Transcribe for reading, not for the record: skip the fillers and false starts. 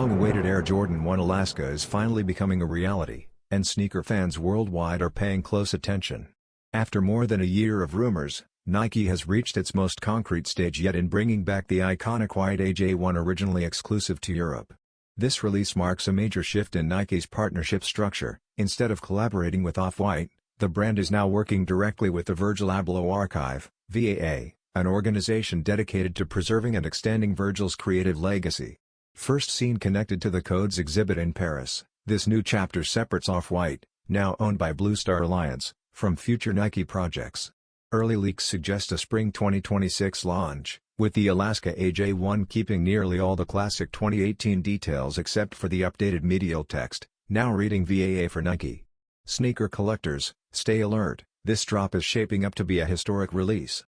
long-awaited Air Jordan 1 Alaska is finally becoming a reality, and sneaker fans worldwide are paying close attention. After more than a year of rumors, Nike has reached its most concrete stage yet in bringing back the iconic white AJ1 originally exclusive to Europe. This release marks a major shift in Nike's partnership structure. Instead of collaborating with Off-White, the brand is now working directly with the Virgil Abloh Archive, V.A.A., an organization dedicated to preserving and extending Virgil's creative legacy. First seen connected to the Codes exhibit in Paris, this new chapter separates Off-White, now owned by Bluestar Alliance, from future Nike projects. Early leaks suggest a spring 2026 launch, with the Alaska AJ1 keeping nearly all the classic 2018 details except for the updated medial text, now reading V.A.A. for Nike. Sneaker collectors, stay alert, this drop is shaping up to be a historic release.